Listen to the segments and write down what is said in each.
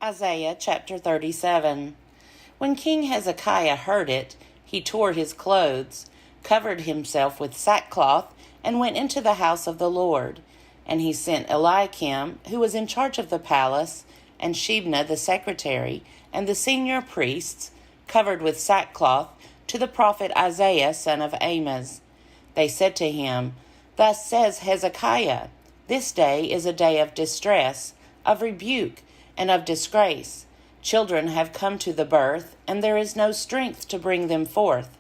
Isaiah chapter 37. When King Hezekiah heard it, he tore his clothes, covered himself with sackcloth, and went into the house of the Lord. And he sent Eliakim, who was in charge of the palace, and Shebna the secretary, and the senior priests, covered with sackcloth, to the prophet Isaiah son of Amoz. They said to him, Thus says Hezekiah, This day is a day of distress, of rebuke, and of disgrace. Children have come to the birth, and there is no strength to bring them forth.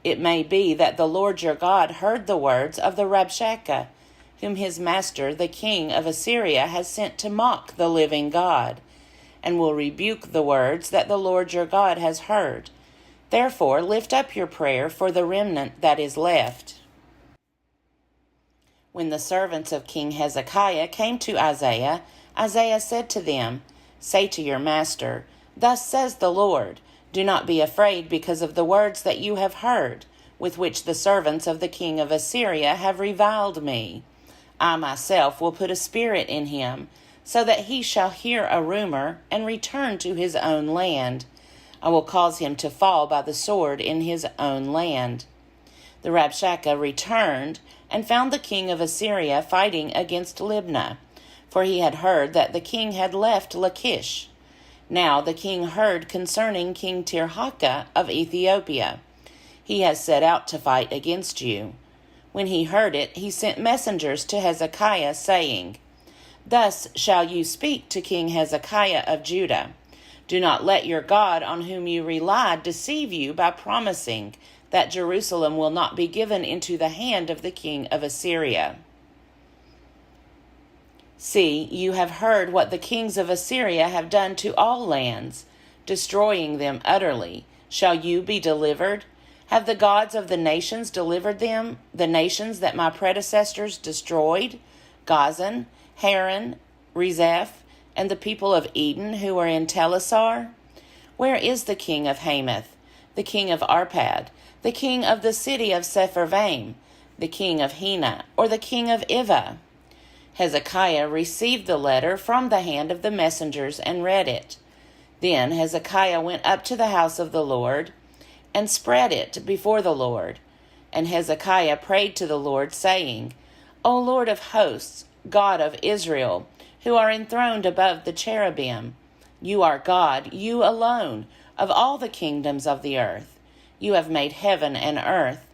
It may be that the Lord your God heard the words of the Rabshakeh, whom his master, the king of Assyria, has sent to mock the living God, and will rebuke the words that the Lord your God has heard. Therefore lift up your prayer for the remnant that is left. When the servants of King Hezekiah came to Isaiah, Isaiah said to them, Say to your master, Thus says the Lord, Do not be afraid because of the words that you have heard, with which the servants of the king of Assyria have reviled me. I myself will put a spirit in him, so that he shall hear a rumor and return to his own land. I will cause him to fall by the sword in his own land. The Rabshakeh returned and found the king of Assyria fighting against Libnah, for he had heard that the king had left Lachish. Now the king heard concerning King Tirhakah of Ethiopia. He has set out to fight against you. When he heard it, he sent messengers to Hezekiah, saying, Thus shall you speak to King Hezekiah of Judah. Do not let your God on whom you relied deceive you by promising that Jerusalem will not be given into the hand of the king of Assyria. See, you have heard what the kings of Assyria have done to all lands, destroying them utterly. Shall you be delivered? Have the gods of the nations delivered them, the nations that my predecessors destroyed? Gozan, Haran, Rezeph, and the people of Eden who are in Telassar? Where is the king of Hamath, the king of Arpad, the king of the city of Sepharvaim, the king of Hena, or the king of Ivah? Hezekiah received the letter from the hand of the messengers and read it. Then Hezekiah went up to the house of the Lord and spread it before the Lord. And Hezekiah prayed to the Lord, saying, O Lord of hosts, God of Israel, who are enthroned above the cherubim, you are God, you alone, of all the kingdoms of the earth. You have made heaven and earth.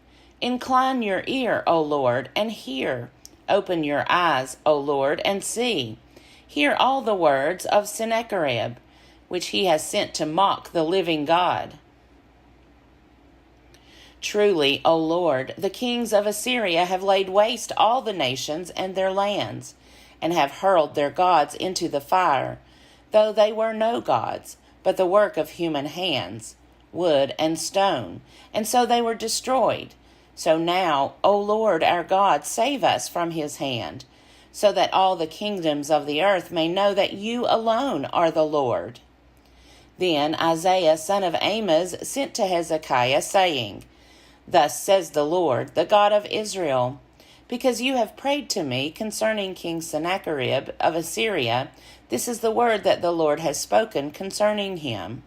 Incline your ear, O Lord, and hear. Open your eyes, O Lord, and see. Hear all the words of Sennacherib, which he has sent to mock the living God. Truly, O Lord, the kings of Assyria have laid waste all the nations and their lands, and have hurled their gods into the fire, though they were no gods, but the work of human hands, wood and stone, and so they were destroyed. So now, O Lord our God, save us from his hand, so that all the kingdoms of the earth may know that you alone are the Lord. Then Isaiah son of Amoz sent to Hezekiah, saying, Thus says the Lord, the God of Israel, because you have prayed to me concerning King Sennacherib of Assyria, this is the word that the Lord has spoken concerning him.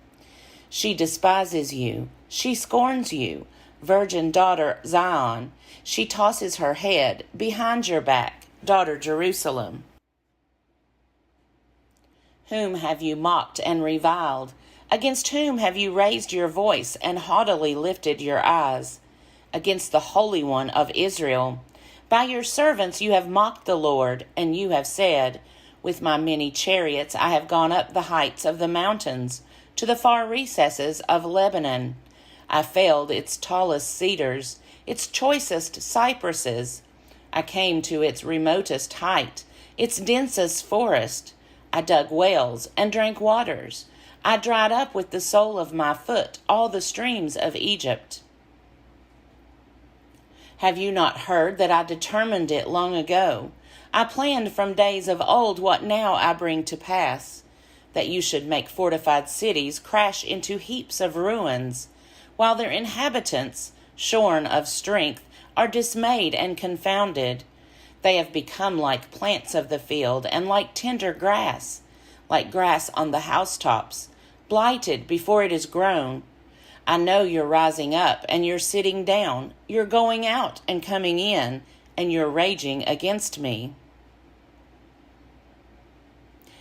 She despises you, she scorns you, virgin daughter Zion. She tosses her head behind your back, daughter Jerusalem. Whom have you mocked and reviled? Against whom have you raised your voice and haughtily lifted your eyes? Against the Holy One of Israel. By your servants you have mocked the Lord, and you have said, With my many chariots I have gone up the heights of the mountains, to the far recesses of Lebanon. I felled its tallest cedars, its choicest cypresses. I came to its remotest height, its densest forest. I dug wells and drank waters. I dried up with the sole of my foot all the streams of Egypt. Have you not heard that I determined it long ago? I planned from days of old what now I bring to pass, that you should make fortified cities crash into heaps of ruins, while their inhabitants, shorn of strength, are dismayed and confounded. They have become like plants of the field and like tender grass, like grass on the housetops, blighted before it is grown. I know you're rising up and you're sitting down, you're going out and coming in, and you're raging against me.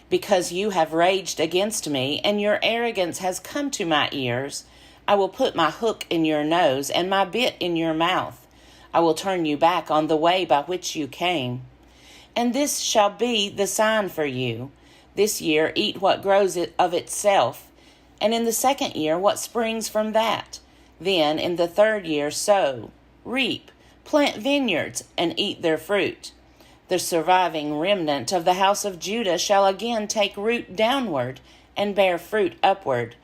Because you have raged against me, and your arrogance has come to my ears, I will put my hook in your nose and my bit in your mouth. I will turn you back on the way by which you came. And this shall be the sign for you. This year eat what grows of itself, and in the second year what springs from that. Then in the third year sow, reap, plant vineyards, and eat their fruit. The surviving remnant of the house of Judah shall again take root downward and bear fruit upward.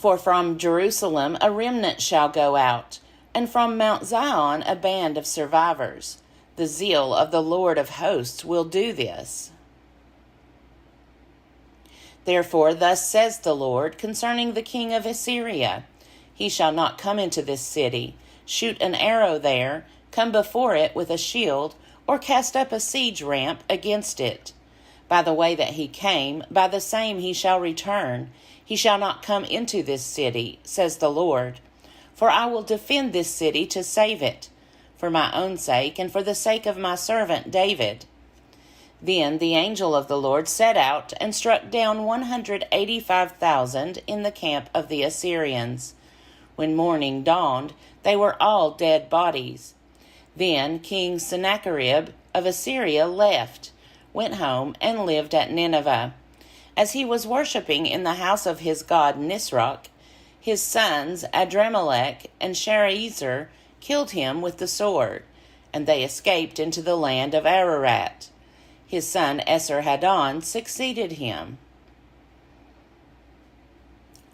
For from Jerusalem a remnant shall go out, and from Mount Zion a band of survivors. The zeal of the Lord of hosts will do this. Therefore thus says the Lord concerning the king of Assyria, He shall not come into this city, shoot an arrow there, come before it with a shield, or cast up a siege ramp against it. By the way that he came, by the same he shall return. He shall not come into this city, says the Lord. For I will defend this city to save it, for my own sake and for the sake of my servant David. Then the angel of the Lord set out and struck down 185,000 in the camp of the Assyrians. When morning dawned, they were all dead bodies. Then King Sennacherib of Assyria left, went home, and lived at Nineveh. As he was worshipping in the house of his god Nisroch, his sons Adramelech and Sharezer killed him with the sword, and they escaped into the land of Ararat. His son Esarhaddon succeeded him.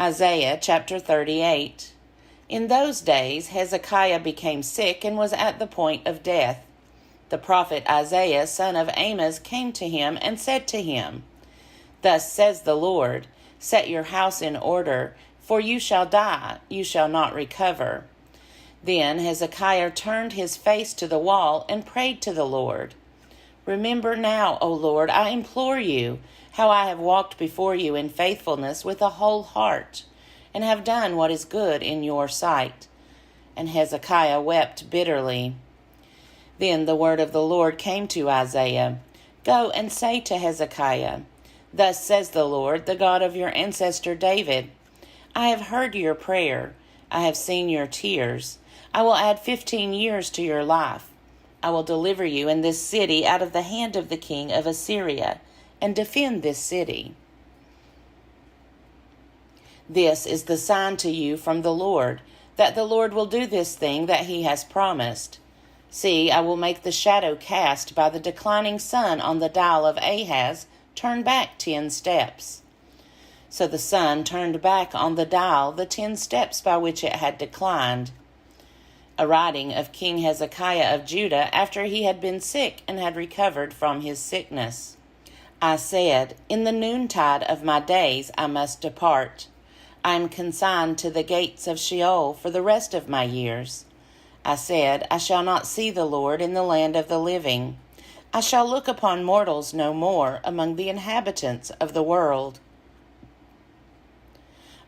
Isaiah chapter 38. In those days Hezekiah became sick and was at the point of death. The prophet Isaiah, son of Amoz, came to him and said to him, Thus says the Lord, Set your house in order, for you shall die, you shall not recover. Then Hezekiah turned his face to the wall and prayed to the Lord. Remember now, O Lord, I implore you, how I have walked before you in faithfulness with a whole heart, and have done what is good in your sight. And Hezekiah wept bitterly. Then the word of the Lord came to Isaiah, Go and say to Hezekiah, Thus says the Lord, the God of your ancestor David, I have heard your prayer, I have seen your tears. I will add 15 years to your life. I will deliver you in this city out of the hand of the king of Assyria, and defend this city. This is the sign to you from the Lord, that the Lord will do this thing that he has promised. See, I will make the shadow cast by the declining sun on the dial of Ahaz turn back 10 steps. So the sun turned back on the dial the 10 steps by which it had declined. A writing of King Hezekiah of Judah after he had been sick and had recovered from his sickness. I said, In the noontide of my days I must depart. I am consigned to the gates of Sheol for the rest of my years. I said, I shall not see the Lord in the land of the living. I shall look upon mortals no more among the inhabitants of the world.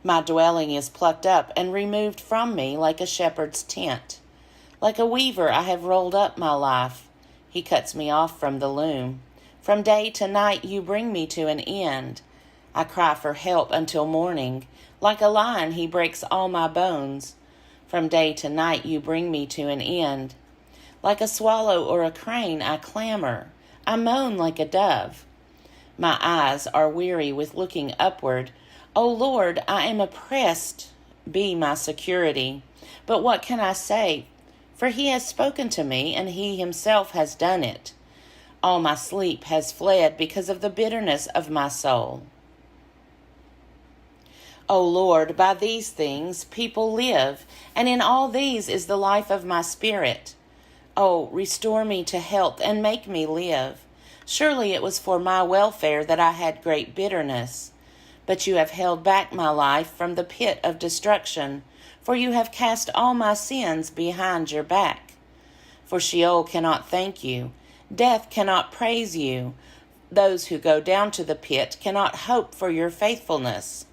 My dwelling is plucked up and removed from me like a shepherd's tent. Like a weaver I have rolled up my life. He cuts me off from the loom. From day to night you bring me to an end. I cry for help until morning. Like a lion he breaks all my bones. From day to night you bring me to an end. Like a swallow or a crane I clamor. I moan like a dove. My eyes are weary with looking upward. O Lord, I am oppressed. Be my security. But what can I say? For he has spoken to me, and he himself has done it. All my sleep has fled because of the bitterness of my soul. O Lord, by these things people live, and in all these is the life of my spirit. O, restore me to health and make me live. Surely it was for my welfare that I had great bitterness. But you have held back my life from the pit of destruction, for you have cast all my sins behind your back. For Sheol cannot thank you, death cannot praise you, those who go down to the pit cannot hope for your faithfulness.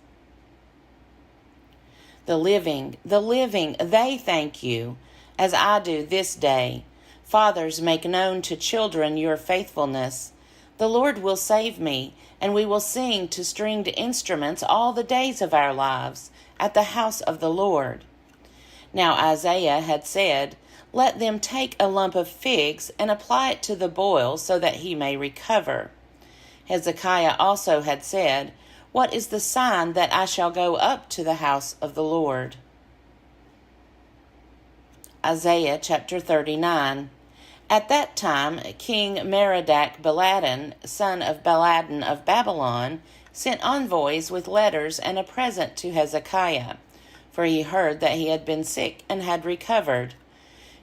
The living, they thank you, as I do this day. Fathers, make known to children your faithfulness. The Lord will save me, and we will sing to stringed instruments all the days of our lives at the house of the Lord. Now Isaiah had said, Let them take a lump of figs and apply it to the boil so that he may recover. Hezekiah also had said, What is the sign that I shall go up to the house of the Lord? Isaiah chapter 39. At that time, King Merodach-Baladan, son of Baladan of Babylon, sent envoys with letters and a present to Hezekiah, for he heard that he had been sick and had recovered.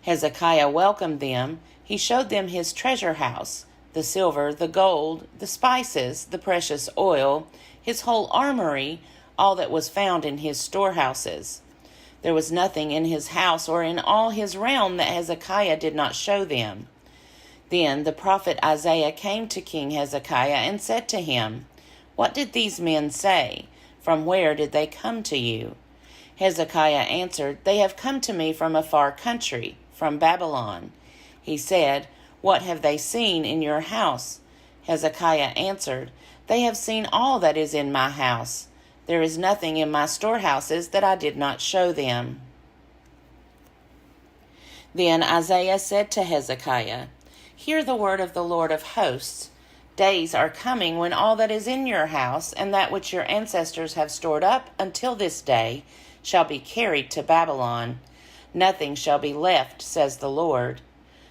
Hezekiah welcomed them. He showed them his treasure house, the silver, the gold, the spices, the precious oil, his whole armory, all that was found in his storehouses. There was nothing in his house or in all his realm that Hezekiah did not show them. Then the prophet Isaiah came to King Hezekiah and said to him, What did these men say? From where did they come to you? Hezekiah answered, They have come to me from a far country, from Babylon. He said, What have they seen in your house? Hezekiah answered, They have seen all that is in my house. There is nothing in my storehouses that I did not show them. Then Isaiah said to Hezekiah, Hear the word of the Lord of hosts. Days are coming when all that is in your house and that which your ancestors have stored up until this day shall be carried to Babylon. Nothing shall be left, says the Lord.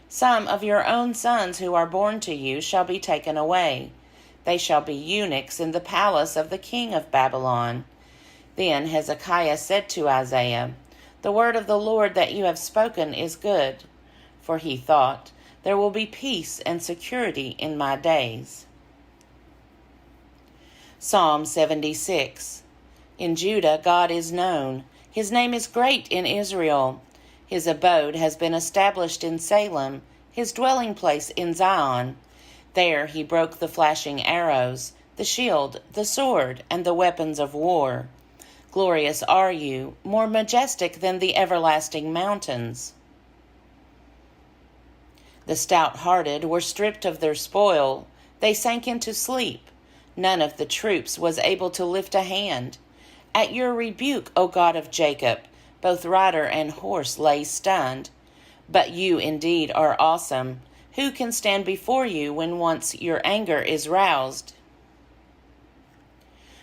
Some of your own sons who are born to you shall be taken away. They shall be eunuchs in the palace of the king of Babylon. Then Hezekiah said to Isaiah, The word of the Lord that you have spoken is good. For he thought, There will be peace and security in my days. Psalm 76. In Judah God is known. His name is great in Israel. His abode has been established in Salem, his dwelling place in Zion. There he broke the flashing arrows, the shield, the sword, and the weapons of war. Glorious are you, more majestic than the everlasting mountains. The stout-hearted were stripped of their spoil. They sank into sleep. None of the troops was able to lift a hand. At your rebuke, O God of Jacob, both rider and horse lay stunned. But you indeed are awesome. Who can stand before you when once your anger is roused?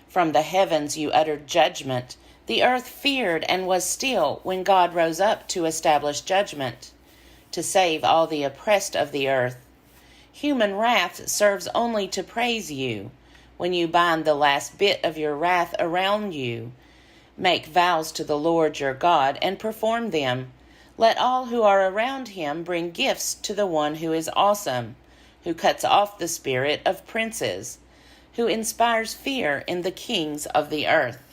From the heavens you uttered judgment. The earth feared and was still when God rose up to establish judgment, to save all the oppressed of the earth. Human wrath serves only to praise you. When you bind the last bit of your wrath around you, make vows to the Lord your God and perform them. Let all who are around him bring gifts to the one who is awesome, who cuts off the spirit of princes, who inspires fear in the kings of the earth.